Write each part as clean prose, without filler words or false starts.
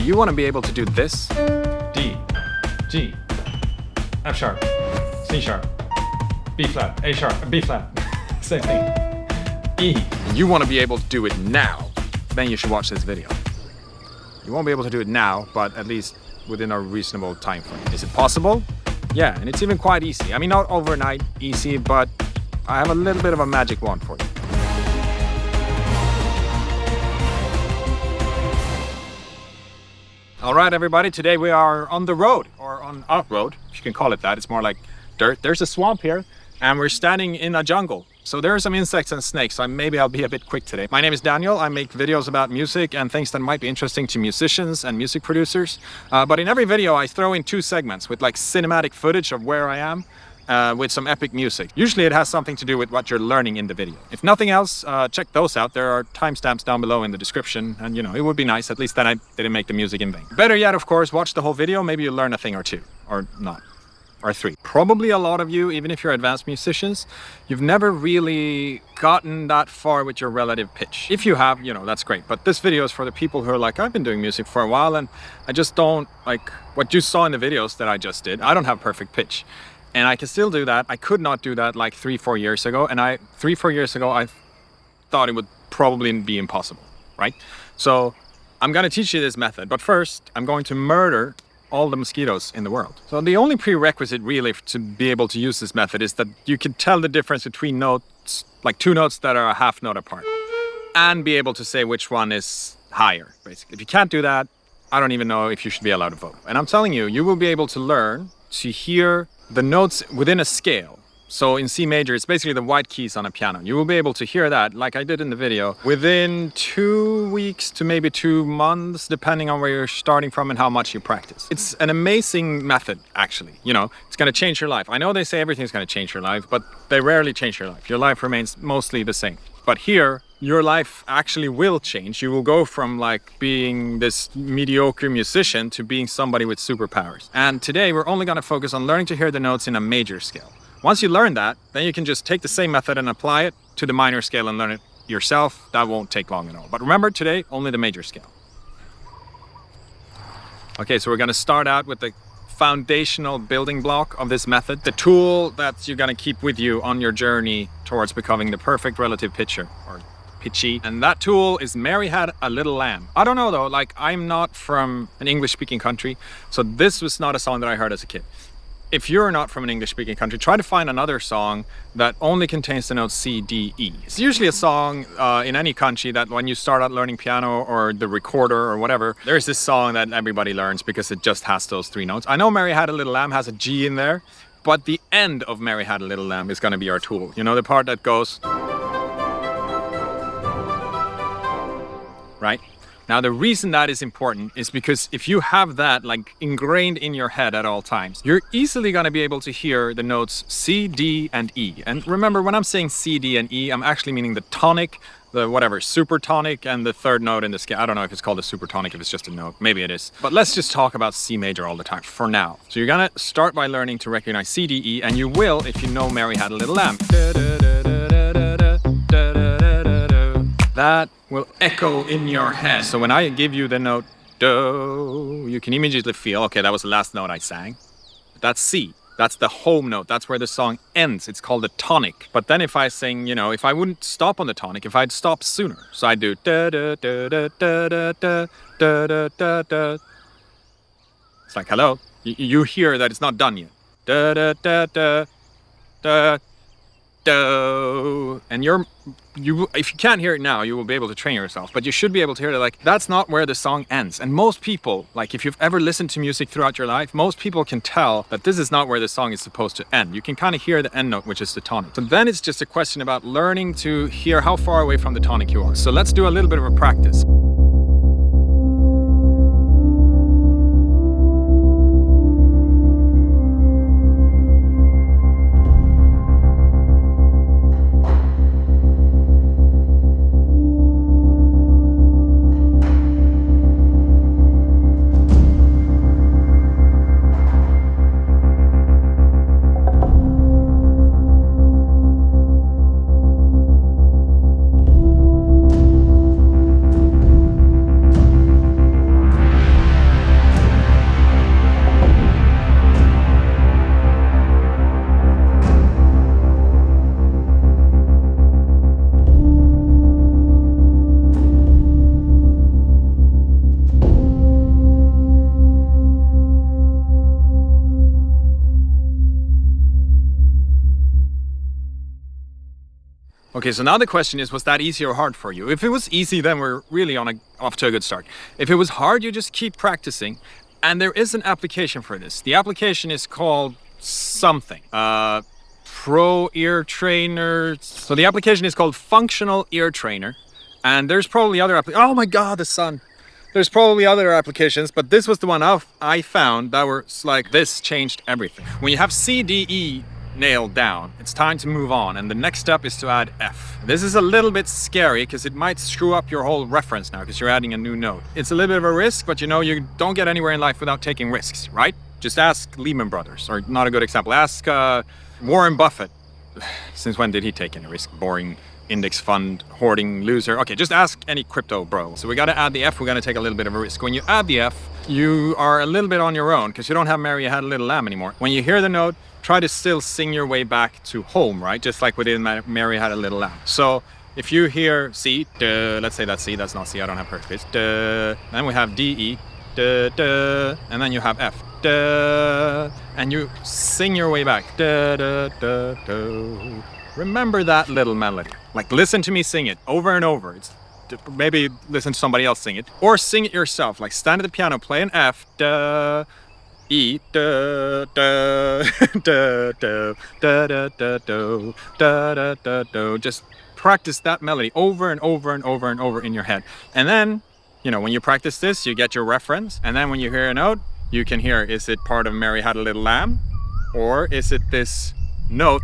you want to be able to do this. D, G, F sharp, C sharp, B flat, A sharp, B flat. Same thing. E. You want to be able to do it now, then you should watch this video. You won't be able to do it now, but at least within a reasonable time frame. Is it possible? Yeah, and it's even quite easy. I mean, not overnight easy, but I have a little bit of a magic wand for you. All right, everybody, today we are on the road, or on a road, if you can call it that. It's more like dirt. There's a swamp here, and we're standing in a jungle. So there are some insects and snakes, so maybe I'll be a bit quick today. My name is Daniel. I make videos about music and things that might be interesting to musicians and music producers. But in every video, I throw in 2 segments with like cinematic footage of where I am, with some epic music. Usually it has something to do with what you're learning in the video. If nothing else, check those out. There are timestamps down below in the description, and you know, it would be nice. At least then I didn't make the music in vain. Better yet, of course, watch the whole video. Maybe you'll learn a thing or 2, or not. Or 3. Probably a lot of you, even if you're advanced musicians, you've never really gotten that far with your relative pitch. If you have, you know, that's great. But this video is for the people who are like, I've been doing music for a while and I just don't like what you saw in the videos that I just did. I don't have perfect pitch. And I can still do that. I could not do that like 3-4 years ago. And 3-4 years ago, I thought it would probably be impossible, right? So I'm going to teach you this method. But first, I'm going to murder all the mosquitoes in the world. So the only prerequisite really to be able to use this method is that you can tell the difference between notes, like 2 notes that are a half note apart, and be able to say which one is higher, basically. If you can't do that, I don't even know if you should be allowed to vote. And I'm telling you, you will be able to learn to hear the notes within a scale. So in C major, it's basically the white keys on a piano. You will be able to hear that, like I did in the video, within 2 weeks to maybe 2 months, depending on where you're starting from and how much you practice. It's an amazing method, actually. You know, it's going to change your life. I know they say everything's going to change your life, but they rarely change your life. Your life remains mostly the same. But here, your life actually will change. You will go from like being this mediocre musician to being somebody with superpowers. And today, we're only going to focus on learning to hear the notes in a major scale. Once you learn that, then you can just take the same method and apply it to the minor scale and learn it yourself. That won't take long at all. But remember, today, only the major scale. Okay, so we're going to start out with the foundational building block of this method, the tool that you're going to keep with you on your journey towards becoming the perfect relative pitcher, or pitchy. And that tool is Mary Had a Little Lamb. I don't know though, like I'm not from an English-speaking country, so this was not a song that I heard as a kid. If you're not from an English-speaking country, try to find another song that only contains the notes C, D, E. It's usually a song in any country that when you start out learning piano or the recorder or whatever, there's this song that everybody learns because it just has those 3 notes. I know Mary Had a Little Lamb has a G in there, but the end of Mary Had a Little Lamb is going to be our tool. You know, the part that goes... right? Now, the reason that is important is because if you have that like ingrained in your head at all times, you're easily going to be able to hear the notes C, D, and E. And remember, when I'm saying C, D, and E, I'm actually meaning the tonic, the whatever, supertonic, and the 3rd note in the scale. I don't know if it's called a supertonic, if it's just a note. Maybe it is. But let's just talk about C major all the time for now. So you're going to start by learning to recognize C, D, E, and you will if you know Mary Had a Little Lamb. That will echo in your head. So when I give you the note do, you can immediately feel, okay, that was the last note I sang. That's C. That's the home note. That's where the song ends. It's called a tonic. But then if I sing, you know, if I wouldn't stop on the tonic, if I'd stop sooner. So I'd do da da da da da da da da da da da. It's like, hello? You hear that it's not done yet. Da da da da da. And if you can't hear it now, you will be able to train yourself, but you should be able to hear it like that's not where the song ends. And most people, like if you've ever listened to music throughout your life, most people can tell that this is not where the song is supposed to end. You can kind of hear the end note, which is the tonic. So then it's just a question about learning to hear how far away from the tonic you are. So let's do a little bit of a practice. Okay, so now the question is, was that easy or hard for you? If it was easy, then we're really off to a good start. If it was hard, you just keep practicing. And there is an application for this. The application is called something. Pro Ear Trainer. So the application is called Functional Ear Trainer. And there's probably other oh my God, the sun. There's probably other applications, but this was the one I found that was like, this changed everything. When you have C, D, E nailed down, it's time to move on, and the next step is to add F. This is a little bit scary because it might screw up your whole reference now because you're adding a new note. It's a little bit of a risk, but you know, you don't get anywhere in life without taking risks, right? Just ask Lehman Brothers, or not a good example, ask Warren Buffett. Since when did he take any risk? Boring index fund hoarding loser. Okay, just ask any crypto bro. So we got to add the F. We're going to take a little bit of a risk. When you add the F, you are a little bit on your own because you don't have Mary Had a Little Lamb anymore. When you hear the note, try to still sing your way back to home, right? Just like we did in Mary Had a Little Lamb. So if you hear C, duh, let's say that's C, that's not C, I don't have perfect pitch, duh, then we have D, E, duh, duh, and then you have F, duh, and you sing your way back, duh, duh, duh, duh. Remember that little melody. Like, listen to me sing it over and over. Maybe listen to somebody else sing it, or sing it yourself. Like, stand at the piano, play an F, duh, E, duh, duh, duh, duh, duh, duh, duh, duh, duh, duh, duh, duh. Just practice that melody over and over and over and over in your head. And then, you know, when you practice this, you get your reference. And then when you hear a note, you can hear, is it part of Mary Had a Little Lamb? Or is it this note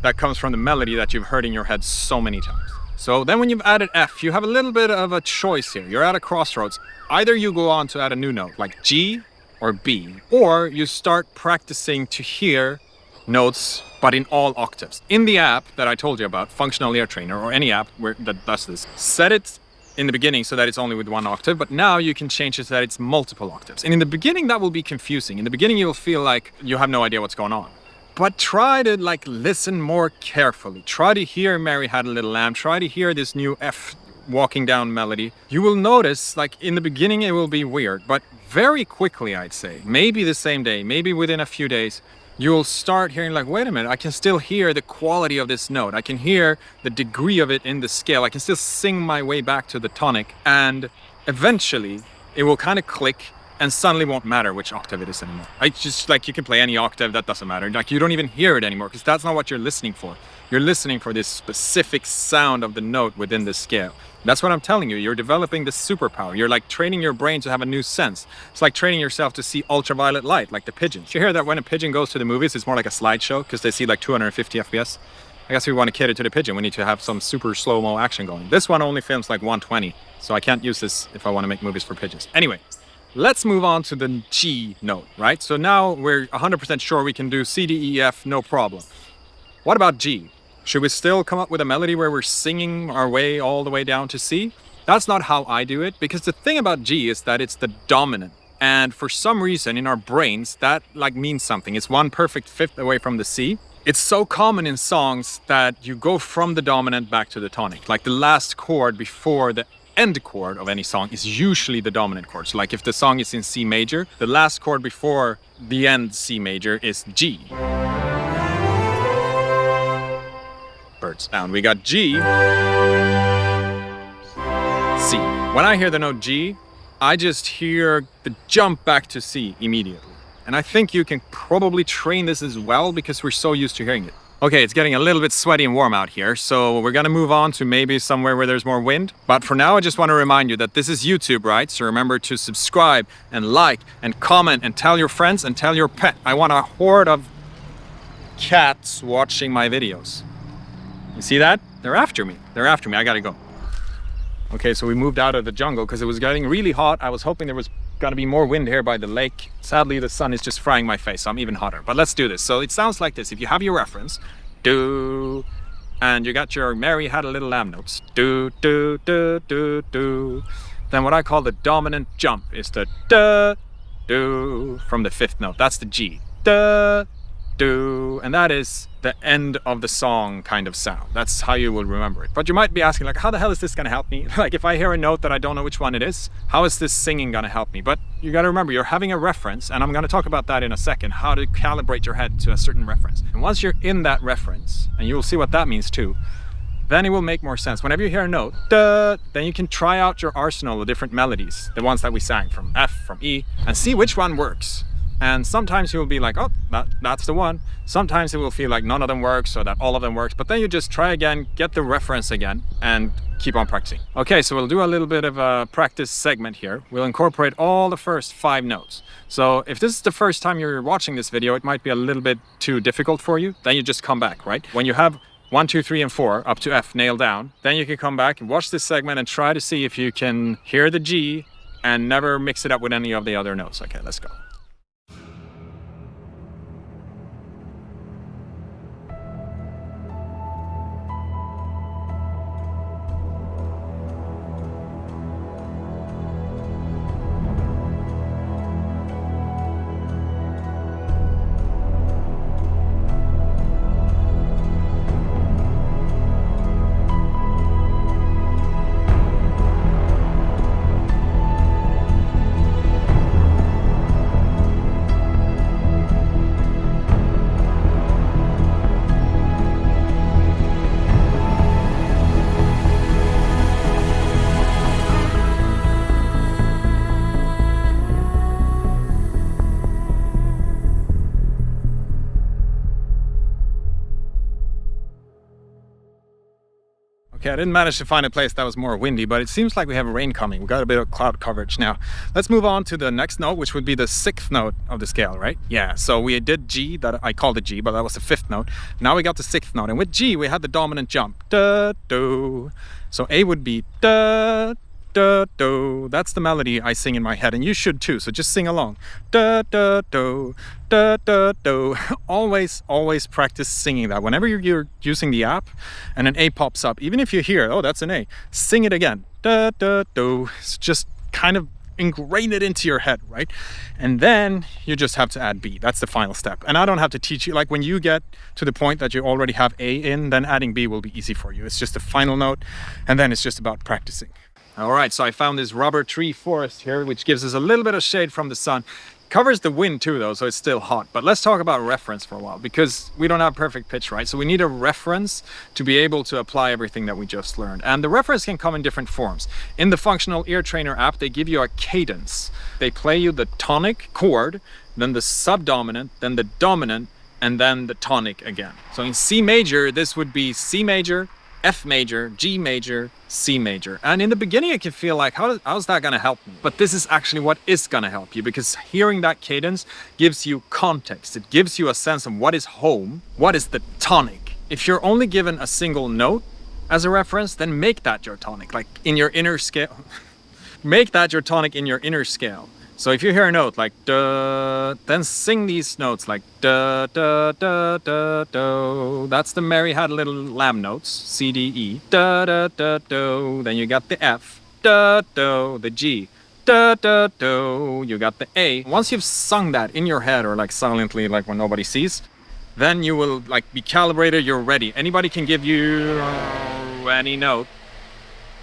that comes from the melody that you've heard in your head so many times? So then when you've added F, you have a little bit of a choice here. You're at a crossroads. Either you go on to add a new note, like G or B, or you start practicing to hear notes, but in all octaves. In the app that I told you about, Functional Ear Trainer, or any app that does this, set it in the beginning so that it's only with one octave, but now you can change it so that it's multiple octaves. And in the beginning, that will be confusing. In the beginning, you'll feel like you have no idea what's going on. But try to like listen more carefully. Try to hear Mary Had a Little Lamb. Try to hear this new F walking down melody. You will notice, like in the beginning, it will be weird, but very quickly, I'd say, maybe the same day, maybe within a few days, you'll start hearing like, wait a minute, I can still hear the quality of this note. I can hear the degree of it in the scale. I can still sing my way back to the tonic, and eventually it will kind of click and suddenly won't matter which octave it is anymore. Just like you can play any octave, that doesn't matter. Like you don't even hear it anymore because that's not what you're listening for. You're listening for this specific sound of the note within the scale. That's what I'm telling you. You're developing this superpower. You're like training your brain to have a new sense. It's like training yourself to see ultraviolet light, like the pigeons. You hear that when a pigeon goes to the movies, it's more like a slideshow because they see like 250 FPS. I guess we want to cater to the pigeon. We need to have some super slow-mo action going. This one only films like 120, so I can't use this if I want to make movies for pigeons. Anyway, let's move on to the G note, right? So now we're 100% sure we can do C, D, E, F, no problem. What about G? Should we still come up with a melody where we're singing our way all the way down to C? That's not how I do it, because the thing about G is that it's the dominant. And for some reason in our brains, that like means something. It's one perfect fifth away from the C. It's so common in songs that you go from the dominant back to the tonic. Like the last chord before the end chord of any song is usually the dominant chord. So like if the song is in C major, the last chord before the end C major is G. Birds down. We got G, C. When I hear the note G, I just hear the jump back to C immediately. And I think you can probably train this as well because we're so used to hearing it. Okay, it's getting a little bit sweaty and warm out here, so we're gonna move on to maybe somewhere where there's more wind. But for now, I just wanna remind you that this is YouTube, right? So remember to subscribe and like and comment and tell your friends and tell your pet. I want a horde of cats watching my videos. You see that? They're after me. They're after me. I gotta go. Okay, so we moved out of the jungle because it was getting really hot. I was hoping there was gonna be more wind here by the lake. Sadly, the sun is just frying my face, so I'm even hotter. But let's do this. So it sounds like this. If you have your reference, do, and you got your Mary Had a Little Lamb notes, do, do, do, do, do. Then what I call the dominant jump is the da, do from the fifth note. That's the G. Da, do, and that is the end of the song kind of sound. That's how you will remember it. But you might be asking, like, how the hell is this gonna help me? Like, if I hear a note that I don't know which one it is, how is this singing gonna help me? But you gotta remember, you're having a reference, and I'm gonna talk about that in a second, how to calibrate your head to a certain reference. And once you're in that reference, and you will see what that means too, then it will make more sense. Whenever you hear a note, duh, then you can try out your arsenal of different melodies, the ones that we sang from F, from E, and see which one works. And sometimes you'll be like, oh, that's the one. Sometimes it will feel like none of them works or that all of them works, but then you just try again, get the reference again, and keep on practicing. Okay, so we'll do a little bit of a practice segment here. We'll incorporate all the first 5 notes. So if this is the first time you're watching this video, it might be a little bit too difficult for you. Then you just come back, right? When you have 1, 2, 3, and 4 up to F nailed down, then you can come back and watch this segment and try to see if you can hear the G and never mix it up with any of the other notes. Okay, let's go. Okay, I didn't manage to find a place that was more windy, but it seems like we have rain coming. We got a bit of cloud coverage now. Let's move on to the next note, which would be the 6th note of the scale, right? Yeah, so we did G, that I called it G, but that was the 5th note. Now we got the 6th note, and with G, we had the dominant jump. Da, do. So A would be da, da, do. That's the melody I sing in my head, and you should too, so just sing along. Da, da, do, da, da, do. Always practice singing that. Whenever you're using the app and an A pops up, even if you hear, oh, that's an A, sing it again. Da, da, do. So just kind of ingrain it into your head, right? And then you just have to add B. That's the final step. And I don't have to teach you, like when you get to the point that you already have A in, then adding B will be easy for you. It's just the final note, and then it's just about practicing. All right, so I found this rubber tree forest here, which gives us a little bit of shade from the sun. Covers the wind too though, so it's still hot. But let's talk about reference for a while, because we don't have perfect pitch, right? So we need a reference to be able to apply everything that we just learned. And the reference can come in different forms. In the Functional Ear Trainer app, they give you a cadence. They play you the tonic chord, then the subdominant, then the dominant, and then the tonic again. So in C major, this would be C major, F major, G major, C major. And in the beginning it can feel like, how's that gonna help me? But this is actually what is gonna help you, because hearing that cadence gives you context. It gives you a sense of what is home, what is the tonic. If you're only given a single note as a reference, then make that your tonic, like in your inner scale. Make that your tonic in your inner scale. So if you hear a note like da, then sing these notes like da, da, da, da, do. That's the Mary Had a Little Lamb notes, C, D, E. Da, da, da, do. Then you got the F, da, do, the G, da, da, do. You got the A. Once you've sung that in your head or like silently, like when nobody sees, then you will like be calibrated, you're ready. Anybody can give you any note,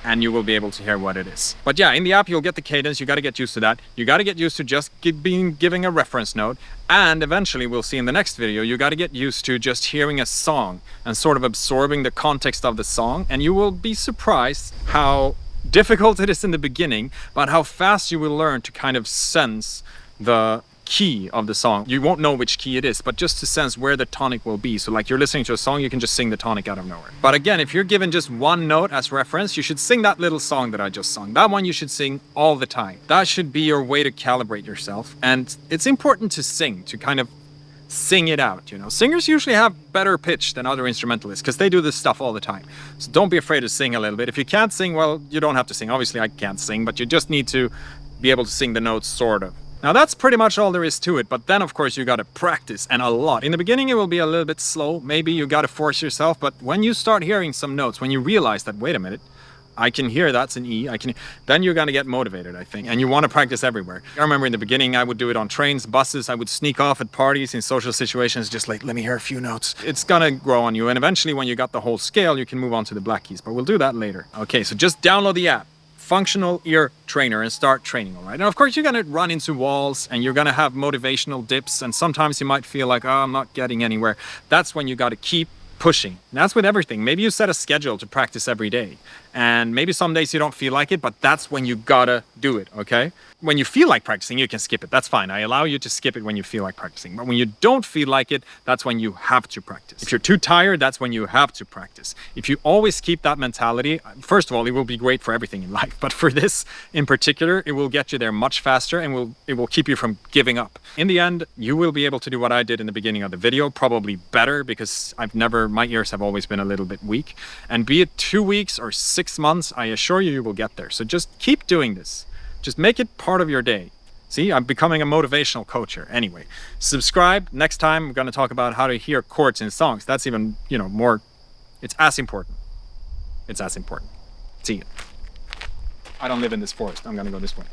and you will be able to hear what it is. But yeah, in the app, you'll get the cadence. You got to get used to that. You got to get used to just giving a reference note. And eventually, we'll see in the next video, you got to get used to just hearing a song and sort of absorbing the context of the song. And you will be surprised how difficult it is in the beginning, but how fast you will learn to kind of sense the key of the song. You won't know which key it is, but just to sense where the tonic will be. So like you're listening to a song, you can just sing the tonic out of nowhere. But again, if you're given just one note as reference, you should sing that little song that I just sung. That one you should sing all the time. That should be your way to calibrate yourself. And it's important to sing, to kind of sing it out, you know. Singers usually have better pitch than other instrumentalists because they do this stuff all the time. So don't be afraid to sing a little bit. If you can't sing, well, you don't have to sing. Obviously I can't sing, but you just need to be able to sing the notes, sort of. Now that's pretty much all there is to it, but then of course you gotta practice, and a lot. In the beginning it will be a little bit slow, maybe you gotta force yourself, but when you start hearing some notes, when you realize that, wait a minute, I can hear that's an E, then you're gonna get motivated, I think, and you wanna practice everywhere. I remember in the beginning I would do it on trains, buses, I would sneak off at parties, in social situations, just like, let me hear a few notes. It's gonna grow on you, and eventually when you got the whole scale, you can move on to the black keys, but we'll do that later. Okay, so just download the app. Functional Ear Trainer, and start training, all right? And of course you're gonna run into walls and you're gonna have motivational dips, and sometimes you might feel like, oh, I'm not getting anywhere. That's when you gotta keep pushing. And that's with everything. Maybe you set a schedule to practice every day, and maybe some days you don't feel like it, but that's when you gotta do it, okay? When you feel like practicing, you can skip it. That's fine. I allow you to skip it when you feel like practicing. But when you don't feel like it, that's when you have to practice. If you're too tired, that's when you have to practice. If you always keep that mentality, first of all, it will be great for everything in life. But for this in particular, it will get you there much faster, and it will keep you from giving up. In the end, you will be able to do what I did in the beginning of the video, probably better, because my ears have always been a little bit weak. And be it 2 weeks or 6 months, I assure you, you will get there. So just keep doing this. Just make it part of your day. See, I'm becoming a motivational coach here. Anyway, subscribe. Next time, I'm going to talk about how to hear chords in songs. That's even, more, it's as important. It's as important. See you. I don't live in this forest. I'm going to go this way.